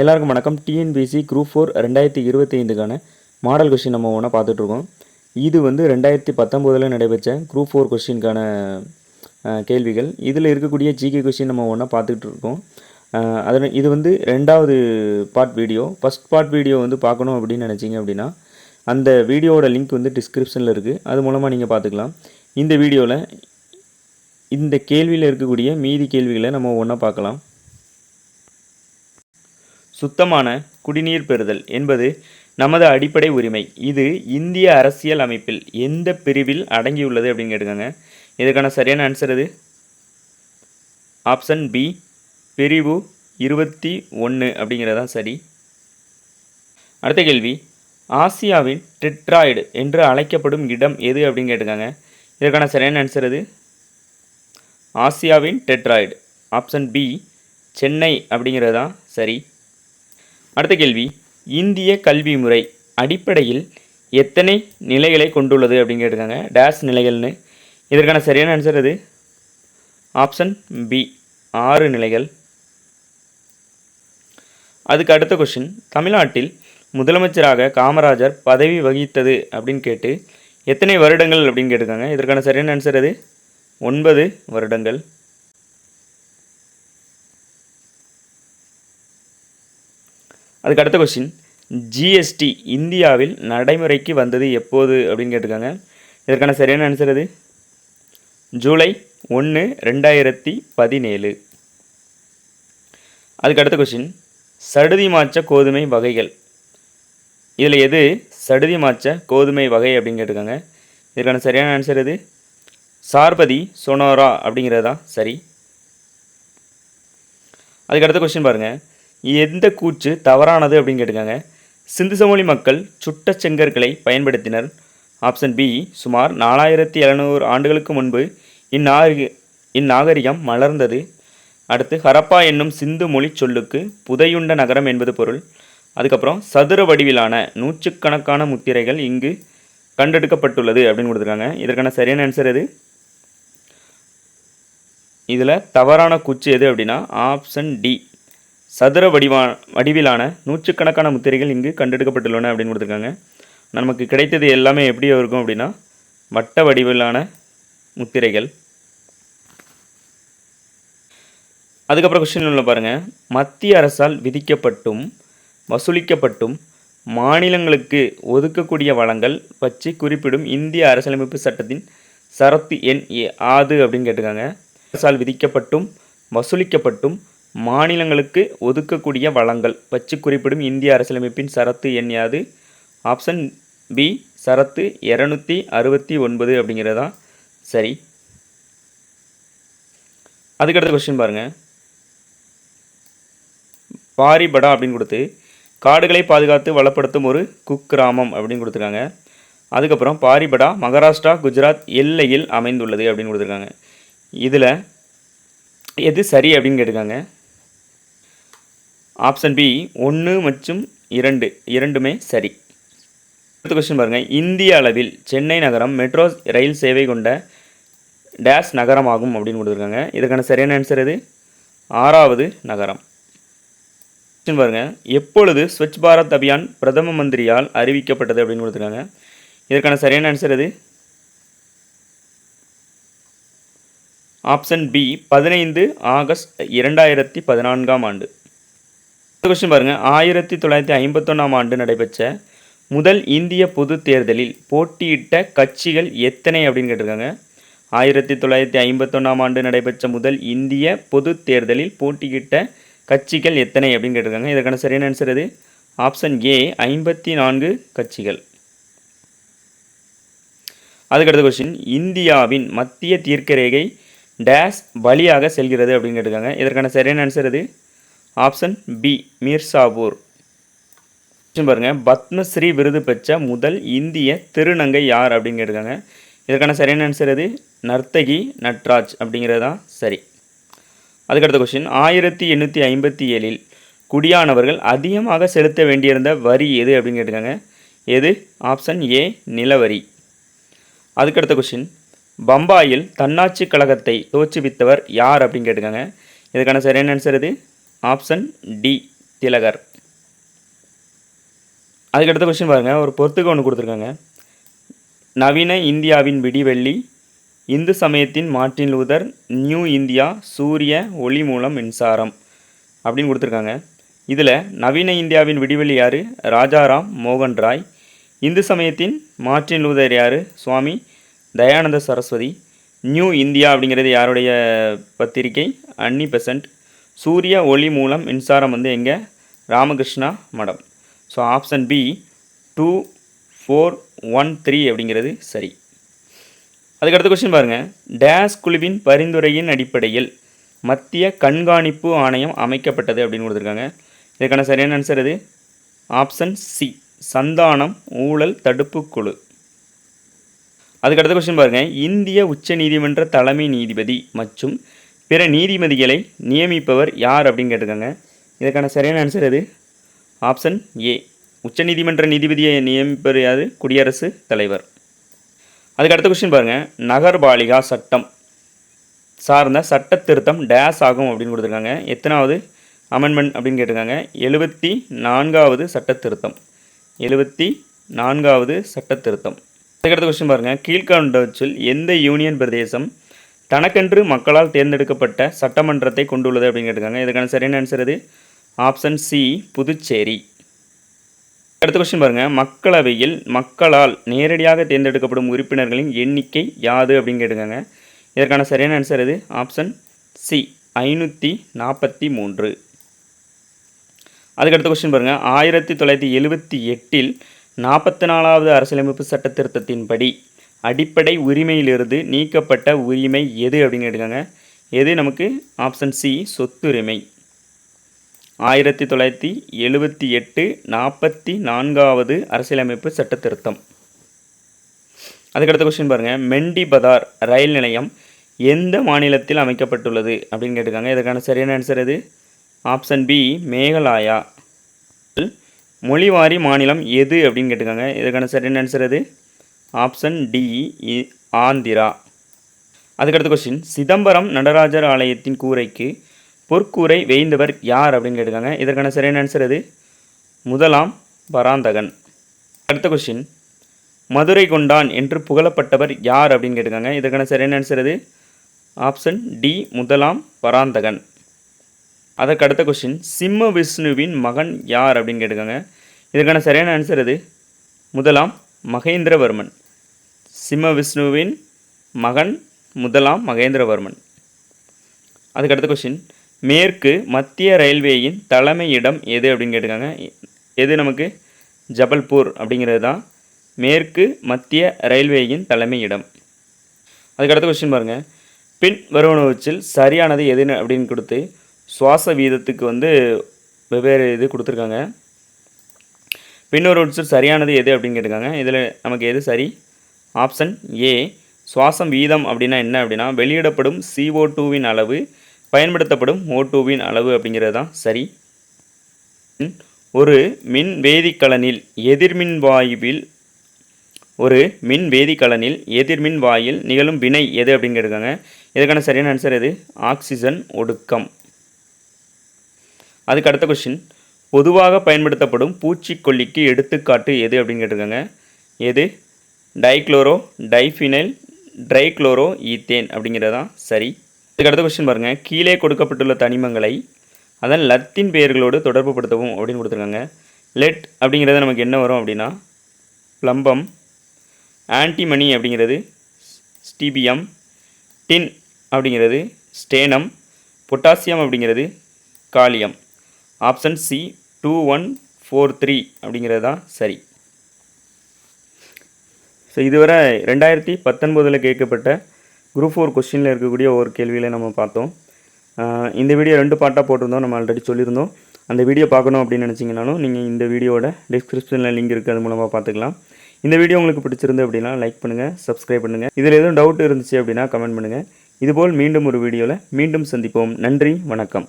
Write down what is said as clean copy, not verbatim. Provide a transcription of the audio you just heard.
எல்லாருக்கும் வணக்கம். TNPSC group 4 2025க்கான model question நம்ம ஒன்றா பார்த்துட்ருக்கோம். இது வந்து 2019 நடைபெற்ற குரூப் 4 கொஸ்டினுக்கான கேள்விகள். இதில் இருக்கக்கூடிய ஜிகே கொஸ்டின் நம்ம ஒன்றா பார்த்துட்டு இருக்கோம். இது வந்து ரெண்டாவது part video. First part video வந்து பார்க்கணும் அப்படின்னு நினச்சிங்க அப்படின்னா அந்த வீடியோவோட லிங்க் வந்து டிஸ்கிரிப்ஷனில் இருக்குது. அது மூலமாக நீங்கள் பார்த்துக்கலாம். இந்த வீடியோவில் இந்த கேள்வியில் இருக்கக்கூடிய மீதி கேள்விகளை நம்ம ஒன்றா பார்க்கலாம். சுத்தமான குடிநீர் பெறுதல் என்பது நமது அடிப்படை உரிமை. இது இந்திய அரசியல் அமைப்பில் எந்த பிரிவில் அடங்கியுள்ளது அப்படின்னு கேட்டுக்காங்க. இதுக்கான சரியான ஆன்சர் இது ஆப்ஷன் பி, பிரிவு 21 அப்படிங்கிறதான் சரி. அடுத்த கேள்வி, ஆசியாவின் டெட்ராய்டு என்று அழைக்கப்படும் இடம் எது அப்படின்னு கேட்டுக்காங்க. இதற்கான சரியான ஆன்சர் இது ஆசியாவின் டெட்ராய்டு ஆப்ஷன் பி, சென்னை அப்படிங்கிறதான் சரி. அடுத்த கேள்வி, இந்திய கல்வி முறை அடிப்படையில் எத்தனை நிலைகளை கொண்டுள்ளது அப்படின்னு கேட்டிருக்காங்க. டேஷ் நிலைகள்னு. இதற்கான சரியான ஆன்சர் அது ஆப்ஷன் பி, 6 நிலைகள். அதுக்கு அடுத்த கொஸ்டின், தமிழ்நாட்டில் முதலமைச்சராக காமராஜர் பதவி வகித்தது அப்படின்னு கேட்டு எத்தனை வருடங்கள் அப்படின்னு கேட்டிருக்காங்க. இதற்கான சரியான ஆன்சர் அது 9 வருடங்கள். அதுக்கு அடுத்த கொஸ்டின், ஜிஎஸ்டி இந்தியாவில் நடைமுறைக்கு வந்தது எப்போது அப்படின்னு கேட்டிருக்காங்க. இதற்கான சரியான ஆன்சர் அது ஜூலை 1, 2017. அதுக்கு அடுத்த கொஸ்டின், சடுதி மாற்ற கோதுமை வகைகள். இதில் எது சடுதி மாற்ற கோதுமை வகை அப்படின்னு கேட்டிருக்காங்க. இதற்கான சரியான ஆன்சர் இது சார்பதி சொனோரா அப்படிங்கிறது தான் சரி. அதுக்கு அடுத்த கொஸ்டின் பாருங்கள், எந்த கூற்று தவறானது அப்படின்னு கேட்டிருக்காங்க. சிந்து சமவெளி மக்கள் சுட்ட செங்கற்களை பயன்படுத்தினர். ஆப்ஷன் பி, சுமார் 4700 ஆண்டுகளுக்கு முன்பு இந்நாகரிகம் மலர்ந்தது. அடுத்து, ஹரப்பா என்னும் சிந்து மொழி சொல்லுக்கு புதையுண்ட நகரம் என்பது பொருள். அதுக்கப்புறம், சதுர வடிவிலான நூற்றுக்கணக்கான முத்திரைகள் இங்கு கண்டெடுக்கப்பட்டுள்ளது அப்படின்னு கொடுத்துருக்காங்க. இதற்கான சரியான ஆன்சர் எது? இதில் தவறான கூற்று எது அப்படின்னா ஆப்ஷன் டி, சதுர வடிவிலான நூற்றுக்கணக்கான முத்திரைகள் இங்கு கண்டெடுக்கப்பட்டுள்ளன அப்படின்னு கொடுத்துருக்காங்க. நமக்கு கிடைத்தது எல்லாமே எப்படி இருக்கும் அப்படின்னா வட்ட வடிவிலான முத்திரைகள். அதுக்கப்புறம் கொஸ்டின் உள்ள பாருங்கள், மத்திய அரசால் விதிக்கப்பட்டும் வசூலிக்கப்பட்டும் மாநிலங்களுக்கு ஒதுக்கக்கூடிய வளங்கள் பற்றி குறிப்பிடும் இந்திய அரசியலமைப்பு சட்டத்தின் சரத்து எண் யாது அப்படின்னு கேட்டிருக்காங்க. அரசால் விதிக்கப்பட்டும் வசூலிக்கப்பட்டும் மாநிலங்களுக்கு ஒதுக்கக்கூடிய வளங்கள் பற்றி குறிப்பிடும் இந்திய அரசியலமைப்பின் சரத்து எண் யாது? ஆப்ஷன் பி, சரத்து 269 அப்படிங்கிறதான் சரி. அதுக்கடுத்த கொஸ்டின் பாருங்கள், பாரிபடா அப்படின்னு கொடுத்து காடுகளை பாதுகாத்து வளப்படுத்தும் ஒரு குக்கிராமம் அப்படின்னு கொடுத்துருக்காங்க. அதுக்கப்புறம் பாரிபடா மகாராஷ்டிரா குஜராத் எல்லையில் அமைந்துள்ளது அப்படின்னு கொடுத்துருக்காங்க. இதில் எது சரி அப்படின்னு கேட்டிருக்காங்க. ஆப்ஷன் பி, 1 மற்றும் 2 இரண்டுமே சரி. அடுத்த கொஸ்டின் பாருங்கள், இந்திய அளவில் சென்னை நகரம் மெட்ரோ ரயில் சேவை கொண்ட டேஷ் நகரமாகும் அப்படின்னு கொடுத்துருக்காங்க. இதற்கான சரியான ஆன்சர் எது? 6வது நகரம். கொஸ்டின் பாருங்கள், எப்பொழுது ஸ்வச் பாரத் அபியான் பிரதம மந்திரியால் அறிவிக்கப்பட்டது அப்படின்னு கொடுத்துருக்காங்க. இதற்கான சரியான ஆன்சர் எது? ஆப்ஷன் பி, 15 ஆகஸ்ட் 2014 ஆண்டு. கொஸ்டின் பாருங்கள், 1951 ஆண்டு நடைபெற்ற முதல் இந்திய பொது தேர்தலில் போட்டியிட்ட கட்சிகள் எத்தனை அப்படின்னு கேட்டிருக்காங்க. 1951 ஆண்டு நடைபெற்ற முதல் இந்திய பொது தேர்தலில் போட்டியிட்ட கட்சிகள் எத்தனை அப்படின்னு கேட்டிருக்காங்க. இதற்கான சரியான ஆன்சர் எது? ஆப்ஷன் ஏ, 54 கட்சிகள். அதுக்கடுத்த கொஸ்டின், இந்தியாவின் மத்திய தீர்க்கரேகை டேஷ் வழியாக செல்கிறது அப்படின்னு கேட்டிருக்காங்க. இதற்கான சரியான ஆன்சர் எது? Option B, Mirzapur. பாருங்கள், பத்மஸ்ரீ விருது பெற்ற முதல் இந்திய திருநங்கை யார் அப்படின்னு கேட்டிருக்காங்க. இதற்கான சரியான ஆன்சர் எது? நர்த்தகி நட்ராஜ் அப்படிங்கிறது தான் சரி. அதுக்கடுத்த கொஸ்டின், 1857 குடியானவர்கள் அதிகமாக செலுத்த வேண்டியிருந்த வரி எது அப்படின்னு கேட்டிருக்காங்க. எது? ஆப்ஷன் ஏ, நிலவரி. அதுக்கடுத்த கொஸ்டின், பம்பாயில் தன்னாட்சி கழகத்தை தோற்றுவித்தவர் யார் அப்படின்னு கேட்டிருக்காங்க. இதுக்கான சரியான ஆன்சர் இது ஆப்ஷன் டி, திலகர். அதுக்கு அடுத்த கொஸ்டின் பாருங்கள், ஒரு பொறுத்துக்க ஒன்று கொடுத்துருக்காங்க. நவீன இந்தியாவின் விடிவெள்ளி, இந்து சமயத்தின் மார்ட்டின் லூதர், நியூ இந்தியா, சூரிய ஒளி மூலம் மின்சாரம் அப்படின்னு கொடுத்துருக்காங்க. இதில் நவீன இந்தியாவின் விடிவெள்ளி யார்? ராஜாராம் மோகன் ராய். இந்து சமயத்தின் மார்ட்டின் லூதர் யார்? சுவாமி தயானந்த சரஸ்வதி. நியூ இந்தியா அப்படிங்கிறது யாருடைய பத்திரிகை? அன்னி பெசன்ட். சூரிய ஒளி மூலம் மின்சாரம் வந்து எங்கே? ராமகிருஷ்ணா மடம். ஸோ ஆப்ஷன் பி 2, 4, 1, 3 அப்படிங்கிறது சரி. அதுக்கடுத்த கொஸ்டின் பாருங்கள். டேஸ் குழுவின் பரிந்துரையின் அடிப்படையில் மத்திய கண்காணிப்பு ஆணையம் அமைக்கப்பட்டது அப்படின்னு கொடுத்துருக்காங்க. இதுக்கான சரியான ஆன்சர் இது ஆப்ஷன் சி, சந்தானம் ஊழல் தடுப்பு குழு. அதுக்கடுத்த கொஸ்டின் பாருங்கள். இந்திய உச்ச நீதிமன்ற தலைமை நீதிபதி மற்றும் பிற நீதிபதிகளை நியமிப்பவர் யார் அப்படின்னு கேட்டிருக்காங்க. இதுக்கான சரியான ஆன்சர் இது ஆப்ஷன் ஏ, உச்சநீதிமன்ற நீதிபதியை நியமிப்பவர் யார்? குடியரசுத் தலைவர். அதுக்கு அடுத்த கொஸ்டின் பாருங்கள். நகர்பாலிகா சட்டம் சார்ந்த சட்ட திருத்தம் டேஸ் ஆகும் அப்படின்னு கொடுத்துருக்காங்க. எத்தனாவது அமெண்ட்மெண்ட் அப்படின்னு கேட்டிருக்காங்க. 74வது சட்ட திருத்தம். 74வது சட்ட திருத்தம். அதுக்கடுத்த கொஸ்டின் பாருங்கள். கீழ்கண்டவற்றில் எந்த யூனியன் பிரதேசம் தனக்கென்று மக்களால் தேர்ந்தெடுக்கப்பட்ட சட்டமன்றத்தை கொண்டுள்ளது அப்படின்னு கேட்டிருக்காங்க. இதுக்கான சரியான ஆன்சர் இது ஆப்ஷன் சி, புதுச்சேரி. அடுத்த கொஸ்டின் பாருங்கள். மக்களவையில் மக்களால் நேரடியாக தேர்ந்தெடுக்கப்படும் உறுப்பினர்களின் எண்ணிக்கை யாது அப்படின்னு கேட்டிருக்காங்க. இதற்கான சரியான ஆன்சர் இது ஆப்ஷன் சி, 543. அதுக்கடுத்த கொஸ்டின் பாருங்கள். 1978 44வது அரசியலமைப்பு சட்ட திருத்தத்தின்படி அடிப்படை உரிமையிலிருந்து நீக்கப்பட்ட உரிமை எது அப்படின்னு கேட்டிருக்காங்க. எது நமக்கு? ஆப்ஷன் சி, சொத்துரிமை. 1978 44வது அரசியலமைப்பு சட்ட திருத்தம். அதுக்கடுத்த கொஸ்டின் பாருங்கள். மெண்டிபதார் ரயில் நிலையம் எந்த மாநிலத்தில் அமைக்கப்பட்டுள்ளது அப்படின்னு கேட்டிருக்காங்க. இதற்கான சரியான ஆன்சர் எது? Option B, Meghalaya. மொழிவாரி மாநிலம் எது அப்படின்னு கேட்டிருக்காங்க. இதற்கான சரியான ஆன்சர் எது? Option D, Andhra. அதுக்கடுத்த கொஸ்டின். சிதம்பரம் நடராஜர் ஆலயத்தின் கூரைக்கு பொற்கூரை வேய்ந்தவர் யார் அப்படின்னு கேட்டிருக்காங்க. இதற்கான சரியான ஆன்சர் எது? முதலாம் பராந்தகன். அடுத்த கொஸ்டின். மதுரை கொண்டான் என்று புகழப்பட்டவர் யார் அப்படின்னு கேட்டிருக்காங்க. இதற்கான சரியான ஆன்சர் எது? ஆப்ஷன் டி, முதலாம் பராந்தகன். அதற்கு அடுத்த கொஸ்டின். சிம்ம விஷ்ணுவின் மகன் யார் அப்படின்னு கேட்டிருக்காங்க. இதற்கான சரியான ஆன்சர் எது? முதலாம் மகேந்திரவர்மன். சிம்ம விஷ்ணுவின் மகன் முதலாம் மகேந்திரவர்மன். அதுக்கு அடுத்த கொஸ்டின். மேற்கு மத்திய ரயில்வேயின் தலைமையிடம் எது அப்படின்னு கேட்டிருக்காங்க. எது நமக்கு? ஜபல்பூர் அப்படிங்கிறது தான் மேற்கு மத்திய ரயில்வேயின் தலைமையிடம். அதுக்கடுத்த கொஸ்டின் பாருங்கள். பின் வருவனவற்றில் சரியானது எதுன்னு அப்படின்னு கொடுத்து சுவாச வீதத்துக்கு வந்து வெவ்வேறு இது கொடுத்துருக்காங்க. பின்வருவற்றில் சரியானது எது அப்படின்னு கேட்டிருக்காங்க. இதில் நமக்கு எது சரி? ஆப்ஷன் ஏ, சுவாசம் வீதம் அப்படின்னா என்ன அப்படின்னா வெளியிடப்படும் CO2வின் அளவு பயன்படுத்தப்படும் O2வின் அளவு அப்படிங்கிறது தான் சரி. ஒரு மின் வேதிக்கலனில் எதிர்மின் வாயில் நிகழும் வினை எது அப்படின்னு கேட்டிருக்காங்க. இதுக்கான சரியான ஆன்சர் எது? ஆக்சிஜன் ஒடுக்கம். அதுக்கு அடுத்த கொஸ்டின். பொதுவாக பயன்படுத்தப்படும் பூச்சிக்கொல்லிக்கு எடுத்துக்காட்டு எது அப்படின்னு கேட்டிருக்காங்க. எது? டைக்ளோரோ டைஃபினைல் ட்ரைக்ளோரோ ஈத்தேன் அப்படிங்கிறதான் சரி. இதுக்கு அடுத்த கொஸ்டின் பாருங்கள். கீழே கொடுக்கப்பட்டுள்ள தனிமங்களை அதன் லத்தீன் பெயர்களோடு தொடர்பு படுத்தவும் அப்படின்னு கொடுத்துருக்காங்க. லெட் அப்படிங்கிறது நமக்கு என்ன வரும் அப்படின்னா பிளம்பம். ஆன்டிமனி அப்படிங்கிறது ஸ்டீபியம். டின் அப்படிங்கிறது ஸ்டேனம். பொட்டாசியம் அப்படிங்கிறது காலியம். ஆப்ஷன் சி 2143 அப்படிங்கிறது தான் சரி. ஸோ இதுவரை 2019 கேட்கப்பட்ட குரூப் 4 கொஸ்டினில் இருக்கக்கூடிய ஒரு கேள்வியில் நம்ம பார்த்தோம். இந்த வீடியோ 2 பார்ட்டாக போட்டிருந்தோம், நம்ம ஆல்ரெடி சொல்லியிருந்தோம். அந்த வீடியோ பார்க்கணும் அப்படின்னு நினச்சிங்கனாலும் நீங்கள் இந்த வீடியோட டிஸ்கிரிப்ஷனில் லிங்க் இருக்குது, அது மூலமாக பார்த்துக்கலாம். இந்த வீடியோ உங்களுக்கு பிடிச்சிருந்து அப்படின்னா லைக் பண்ணுங்கள், சப்ஸ்கிரைப் பண்ணுங்கள். இதில் எதுவும் டவுட் இருந்துச்சு அப்படின்னா கமெண்ட் பண்ணுங்கள். இதுபோல் மீண்டும் ஒரு வீடியோவில் மீண்டும் சந்திப்போம். நன்றி, வணக்கம்.